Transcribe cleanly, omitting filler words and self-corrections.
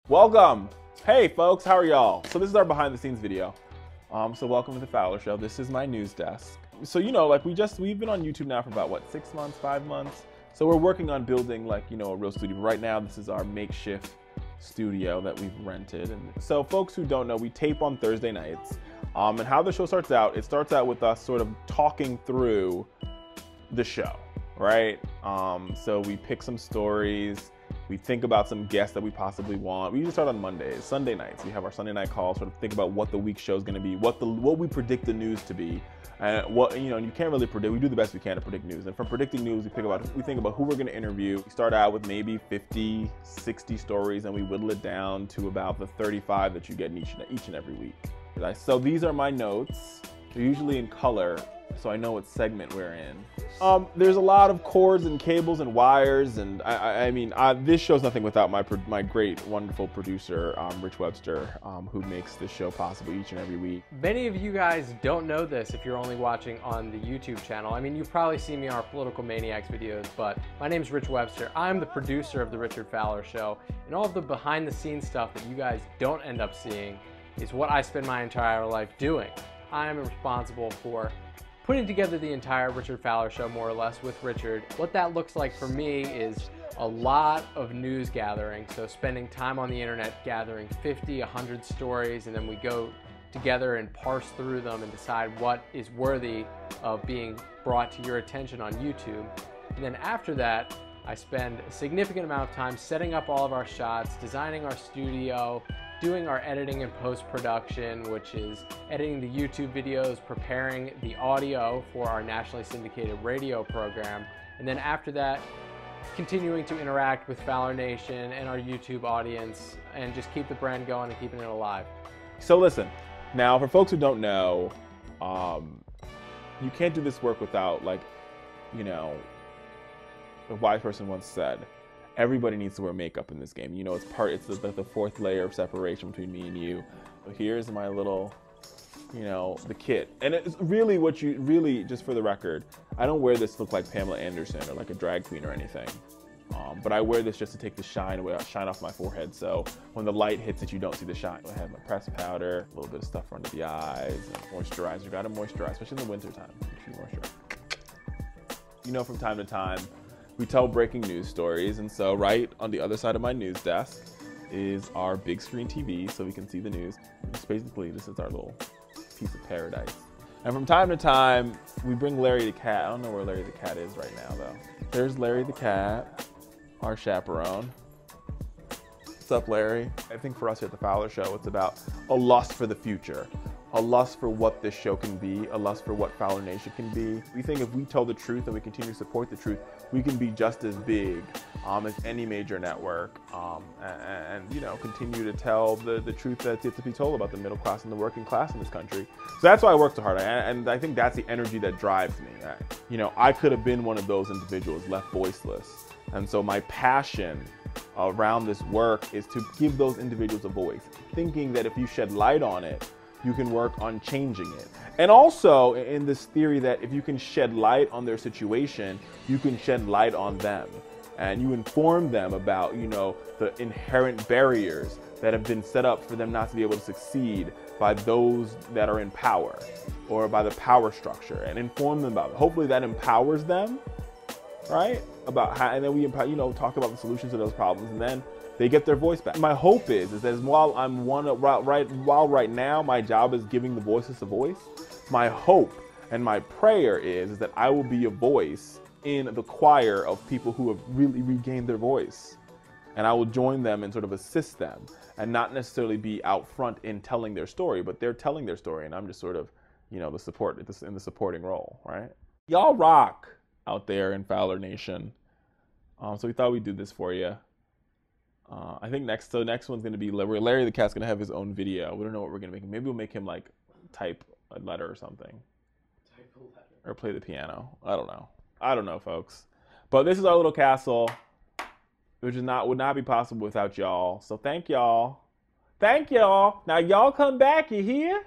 Welcome. Hey folks, how are y'all? So this is our behind the scenes video. So welcome to the Fowler Show. This is my news desk. So like we've been on YouTube now for about what, 6 months, 5 months. So we're working on building a real studio. Right now this is our makeshift studio that we've rented. And so folks who don't know, we tape on Thursday nights. And how the show starts out, it starts out with us sort of talking through the show, right? So we pick some stories. We think about some guests that we possibly want. We usually start on Mondays. Sunday nights, we have our Sunday night call, sort of think about what the week's show is going to be, what we predict the news to be, and you can't really predict. We do the best we can to predict news. And from predicting news, we think about who we're going to interview. We start out with maybe 50, 60 stories, and we whittle it down to about the 35 that you get in each and every week. So these are my notes. They're usually in color, so I know what segment we're in. There's a lot of cords and cables and wires, and this show's nothing without my great, wonderful producer, Rich Webster, who makes this show possible each and every week. Many of you guys don't know this if you're only watching on the YouTube channel. I mean, you've probably seen me on our Political Maniacs videos, but my name's Rich Webster. I'm the producer of The Richard Fowler Show, and all of the behind-the-scenes stuff that you guys don't end up seeing is what I spend my entire life doing. I'm responsible for putting together the entire Richard Fowler Show, more or less, with Richard. What that looks like for me is a lot of news gathering, so spending time on the internet gathering 50, 100 stories, and then we go together and parse through them and decide what is worthy of being brought to your attention on YouTube. And then after that, I spend a significant amount of time setting up all of our shots, designing our studio, doing our editing and post-production, which is editing the YouTube videos, preparing the audio for our nationally syndicated radio program, and then after that, continuing to interact with Fowler Nation and our YouTube audience and just keep the brand going and keeping it alive. So listen, now for folks who don't know, you can't do this work without, a wise person once said, everybody needs to wear makeup in this game. It's the fourth layer of separation between me and you. So here's my little, the kit. And it's really, just for the record, I don't wear this to look like Pamela Anderson or like a drag queen or anything. But I wear this just to take the shine off my forehead. So when the light hits it, you don't see the shine. I have my pressed powder, a little bit of stuff under the eyes, and moisturizer. Gotta moisturize, especially in the winter time. Make sure you moisturize. From time to time, we tell breaking news stories, and so right on the other side of my news desk is our big screen TV, so we can see the news. Basically, this is our little piece of paradise. And from time to time, we bring Larry the cat. I don't know where Larry the cat is right now, though. There's Larry the cat, our chaperone. What's up, Larry? I think for us here at the Fowler Show, it's about a lust for the future. A lust for what this show can be, a lust for what Fowler Nation can be. We think if we tell the truth and we continue to support the truth, we can be just as big as any major network, and continue to tell the truth that's yet to be told about the middle class and the working class in this country. So that's why I work so hard, and I think that's the energy that drives me. I could have been one of those individuals left voiceless, and so my passion around this work is to give those individuals a voice, thinking that if you shed light on it, you can work on changing it. And also in this theory that if you can shed light on their situation, you can shed light on them. And you inform them about, the inherent barriers that have been set up for them not to be able to succeed by those that are in power or by the power structure, and inform them about it. Hopefully that empowers them, right? About how, and then we talk about the solutions to those problems, and then they get their voice back. My hope is that while right now my job is giving the voiceless a voice, my hope and my prayer is that I will be a voice in the choir of people who have really regained their voice. And I will join them and sort of assist them, and not necessarily be out front in telling their story, but they're telling their story, and I'm just sort of, in the supporting role, right? Y'all rock out there in Fowler Nation. So we thought we'd do this for you. I think next one's going to be Larry the cat's going to have his own video. We don't know what we're going to make him. Maybe we'll make him type a letter or something. Type a letter. Or play the piano. I don't know, folks. But this is our little castle, which would not be possible without y'all. So thank y'all. Thank y'all. Now y'all come back, you hear?